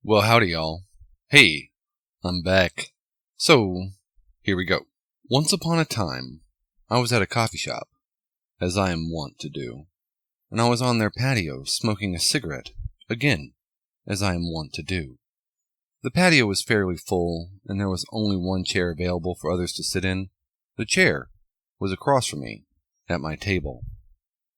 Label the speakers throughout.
Speaker 1: Well, howdy, y'all. Hey, I'm back. So, here we go. Once upon a time, I was at a coffee shop, as I am wont to do, and I was on their patio smoking a cigarette, again, as I am wont to do. The patio was fairly full, and there was only one chair available for others to sit in. The chair was across from me, at my table.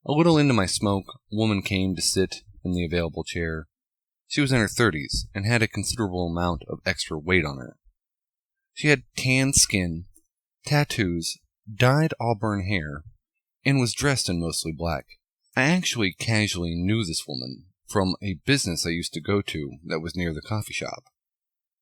Speaker 1: A little into my smoke, a woman came to sit in the available chair. She was in her 30s and had a considerable amount of extra weight on her. She had tan skin, tattoos, dyed auburn hair, and was dressed in mostly black. I actually casually knew this woman from a business I used to go to that was near the coffee shop.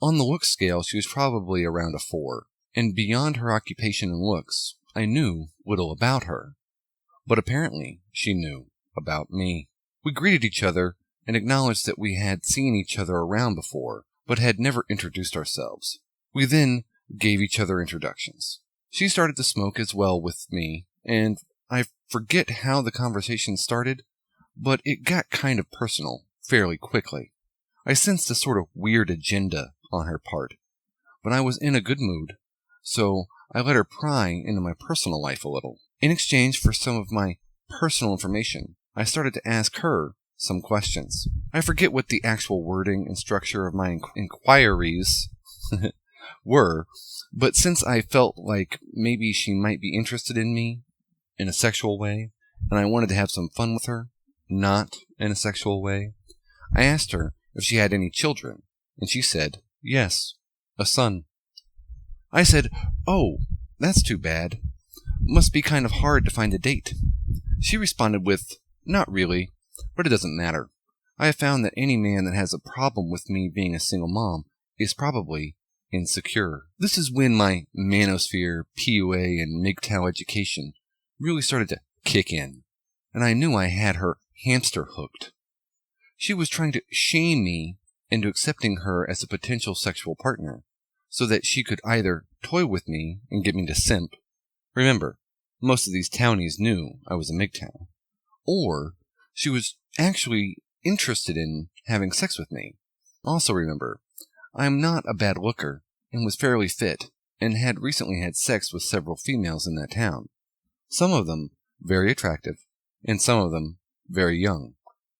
Speaker 1: On the look scale, she was probably around a 4, and beyond her occupation and looks, I knew little about her. But apparently, she knew about me. We greeted each other and acknowledged that we had seen each other around before, but had never introduced ourselves. We then gave each other introductions. She started to smoke as well with me, and I forget how the conversation started, but it got kind of personal fairly quickly. I sensed a sort of weird agenda on her part, but I was in a good mood, so I let her pry into my personal life a little. In exchange for some of my personal information, I started to ask her some questions. I forget what the actual wording and structure of my inquiries were, but since I felt like maybe she might be interested in me in a sexual way, and I wanted to have some fun with her, not in a sexual way, I asked her if she had any children, and she said, yes, a son. I said, oh, that's too bad. Must be kind of hard to find a date. She responded with, not really, but it doesn't matter. I have found that any man that has a problem with me being a single mom is probably insecure. This is when my manosphere, PUA, and MGTOW education really started to kick in, and I knew I had her hamster hooked. She was trying to shame me into accepting her as a potential sexual partner, so that she could either toy with me and get me to simp. Remember, most of these townies knew I was a MGTOW. Or she was actually interested in having sex with me. Also remember, I am not a bad looker and was fairly fit and had recently had sex with several females in that town. Some of them very attractive, and some of them very young,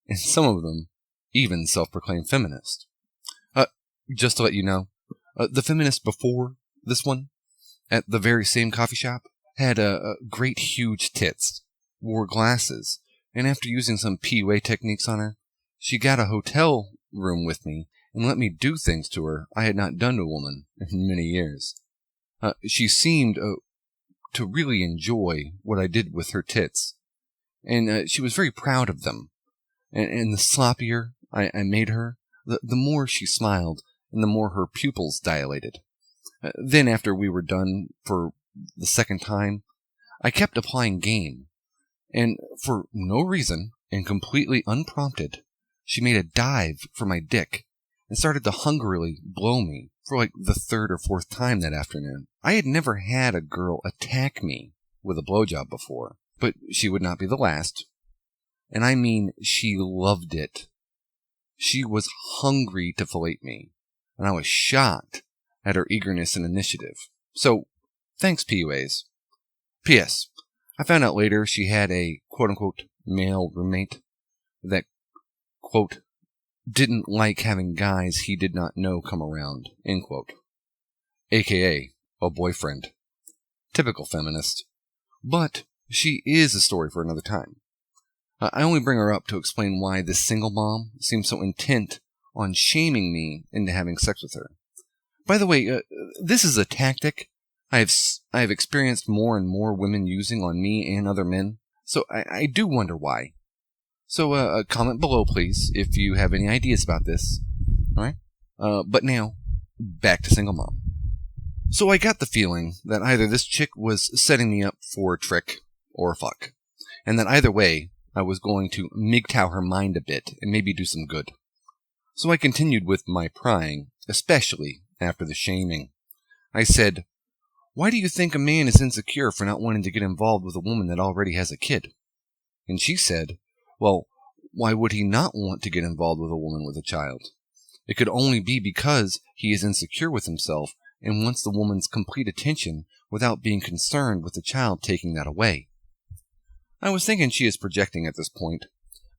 Speaker 1: and some of them even self-proclaimed feminist. Just to let you know, the feminist before this one, at the very same coffee shop, had great huge tits, wore glasses, and after using some PUA techniques on her, she got a hotel room with me and let me do things to her I had not done to a woman in many years. She seemed to really enjoy what I did with her tits, and she was very proud of them. And the sloppier I made her, the more she smiled and the more her pupils dilated. Then after we were done for the second time, I kept applying game, and for no reason, and completely unprompted, she made a dive for my dick and started to hungrily blow me for like the third or fourth time that afternoon. I had never had a girl attack me with a blowjob before, but she would not be the last, and I mean she loved it. She was hungry to fillet me, and I was shocked at her eagerness and initiative. So, thanks, PUAs. P.S. I found out later she had a quote-unquote male roommate that, quote, didn't like having guys he did not know come around, end quote. AKA, a boyfriend. Typical feminist. But she is a story for another time. I only bring her up to explain why this single mom seems so intent on shaming me into having sex with her. By the way, this is a tactic I have experienced more and more women using on me and other men, so I do wonder why. So comment below, please, if you have any ideas about this. Alright? But now, back to single mom. So I got the feeling that either this chick was setting me up for a trick or a fuck, and that either way, I was going to MGTOW her mind a bit and maybe do some good. So I continued with my prying, especially after the shaming. I said, why do you think a man is insecure for not wanting to get involved with a woman that already has a kid? And she said, well, why would he not want to get involved with a woman with a child? It could only be because he is insecure with himself and wants the woman's complete attention without being concerned with the child taking that away. I was thinking she is projecting at this point,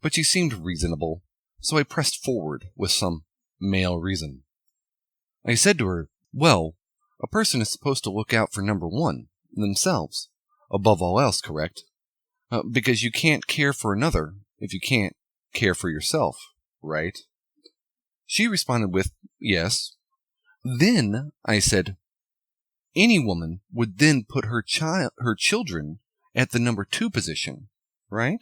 Speaker 1: but she seemed reasonable, so I pressed forward with some male reason. I said to her, well, a person is supposed to look out for number one, themselves, above all else, correct? Because you can't care for another if you can't care for yourself, right? She responded with, yes. Then I said, any woman would then put her children at the number 2 position, right?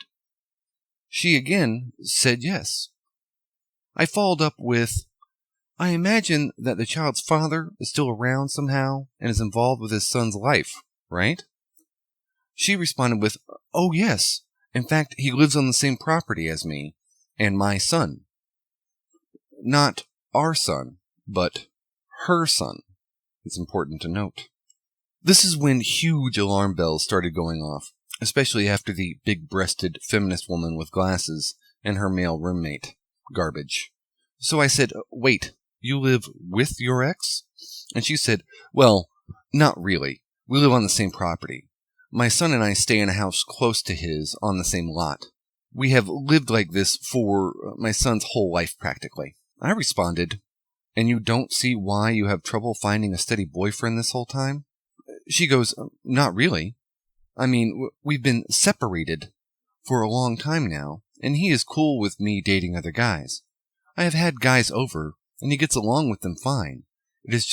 Speaker 1: She again said yes. I followed up with, I imagine that the child's father is still around somehow and is involved with his son's life, right? She responded with, oh yes, in fact he lives on the same property as me and my son. Not our son, but her son. It's important to note. This is when huge alarm bells started going off, especially after the big-breasted feminist woman with glasses and her male roommate. Garbage. So I said, wait, you live with your ex? And she said, well, not really. We live on the same property. My son and I stay in a house close to his on the same lot. We have lived like this for my son's whole life practically. I responded, and you don't see why you have trouble finding a steady boyfriend this whole time? She goes, not really. I mean, we've been separated for a long time now, and he is cool with me dating other guys. I have had guys over, and he gets along with them fine. It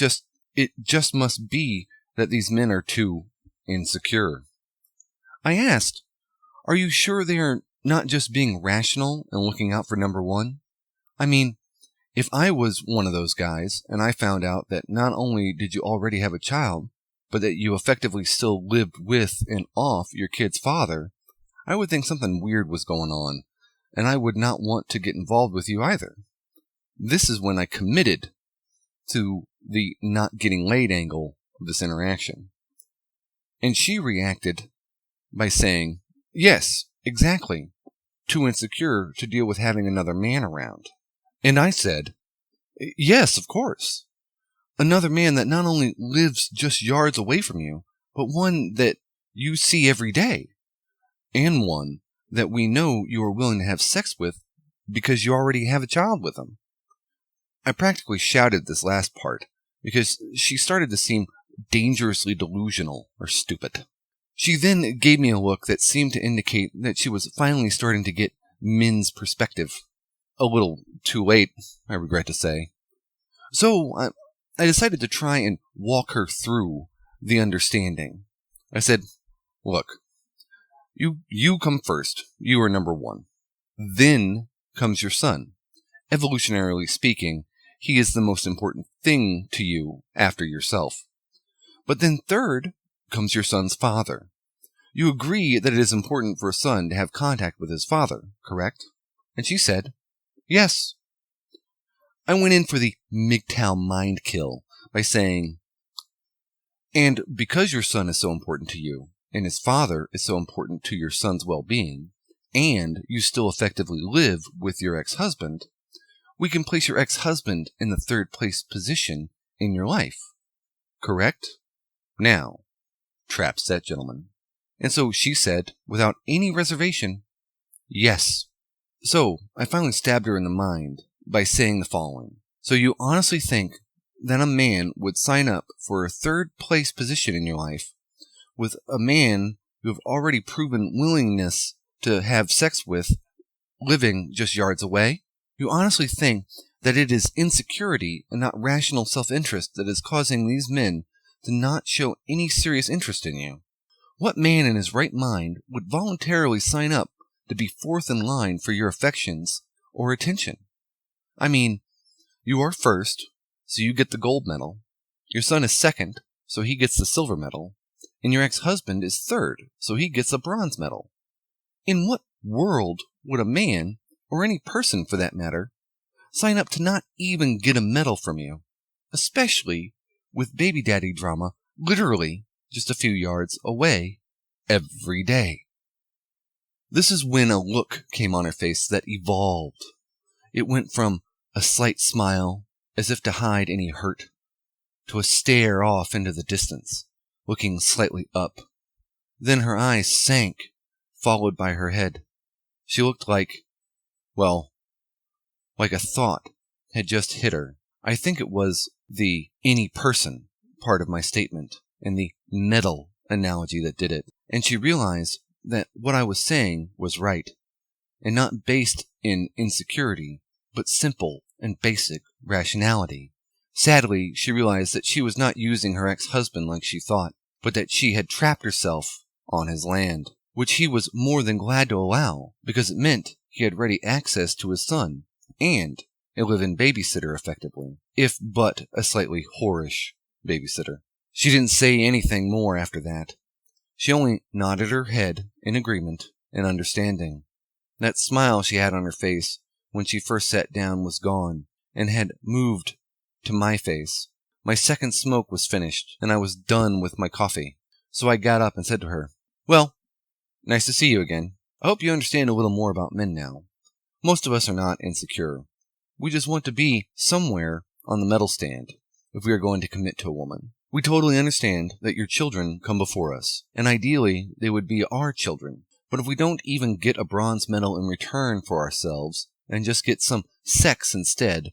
Speaker 1: just must be that these men are too insecure. I asked, are you sure they are not just being rational and looking out for number one? I mean, if I was one of those guys, and I found out that not only did you already have a child, but that you effectively still lived with and off your kid's father, I would think something weird was going on, and I would not want to get involved with you either. This is when I committed to the not getting laid angle of this interaction. And she reacted by saying, yes, exactly, too insecure to deal with having another man around. And I said, yes, of course. Another man that not only lives just yards away from you, but one that you see every day, and one that we know you are willing to have sex with because you already have a child with him. I practically shouted this last part because she started to seem dangerously delusional or stupid. She then gave me a look that seemed to indicate that she was finally starting to get Min's perspective. A little too late, I regret to say. So I decided to try and walk her through the understanding. I said, look, you come first. You are number one. Then comes your son. Evolutionarily speaking, he is the most important thing to you after yourself. But then third comes your son's father. You agree that it is important for a son to have contact with his father, correct? And she said, yes. I went in for the MGTOW mind kill by saying, and because your son is so important to you, and his father is so important to your son's well-being, and you still effectively live with your ex-husband, we can place your ex-husband in the third place position in your life. Correct? Now, trap set, gentlemen. And so she said, without any reservation, yes. So I finally stabbed her in the mind by saying the following. So you honestly think that a man would sign up for a third place position in your life with a man you have already proven willingness to have sex with living just yards away? You honestly think that it is insecurity and not rational self-interest that is causing these men to not show any serious interest in you? What man in his right mind would voluntarily sign up to be fourth in line for your affections or attention? I mean, you are first, so you get the gold medal. Your son is second, so he gets the silver medal. And your ex-husband is third, so he gets a bronze medal. In what world would a man, or any person for that matter, sign up to not even get a medal from you? Especially with baby daddy drama literally just a few yards away every day. This is when a look came on her face that evolved. It went from a slight smile, as if to hide any hurt, to a stare off into the distance, looking slightly up. Then her eyes sank, followed by her head. She looked like, well, like a thought had just hit her. I think it was the any person part of my statement and the metal analogy that did it. And she realized that what I was saying was right, and not based in insecurity, but simple and basic rationality. Sadly, she realized that she was not using her ex-husband like she thought, but that she had trapped herself on his land, which he was more than glad to allow, because it meant he had ready access to his son, and a live-in babysitter effectively, if but a slightly whorish babysitter. She didn't say anything more after that. She only nodded her head in agreement and understanding. That smile she had on her face when she first sat down was gone, and had moved to my face. My second smoke was finished, and I was done with my coffee. So I got up and said to her, "Well, nice to see you again. I hope you understand a little more about men now. Most of us are not insecure. We just want to be somewhere on the medal stand if we are going to commit to a woman. We totally understand that your children come before us, and ideally they would be our children. But if we don't even get a bronze medal in return for ourselves, and just get some sex instead,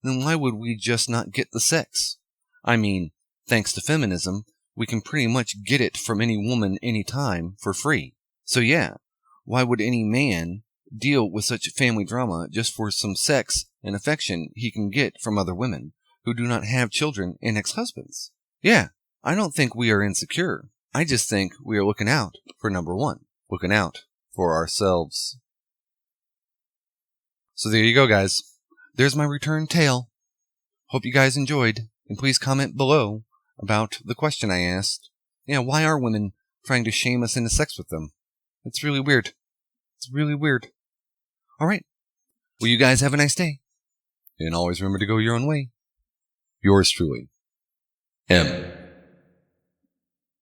Speaker 1: then why would we just not get the sex? I mean, thanks to feminism, we can pretty much get it from any woman anytime for free. So yeah, why would any man deal with such family drama just for some sex and affection he can get from other women who do not have children and ex-husbands? Yeah, I don't think we are insecure. I just think we are looking out for number one. Looking out for ourselves. So there you go, guys. There's my return tale. Hope you guys enjoyed, and please comment below about the question I asked. Yeah, why are women trying to shame us into sex with them? It's really weird. It's really weird. Alright. Well, you guys have a nice day. And always remember to go your own way. Yours truly, M.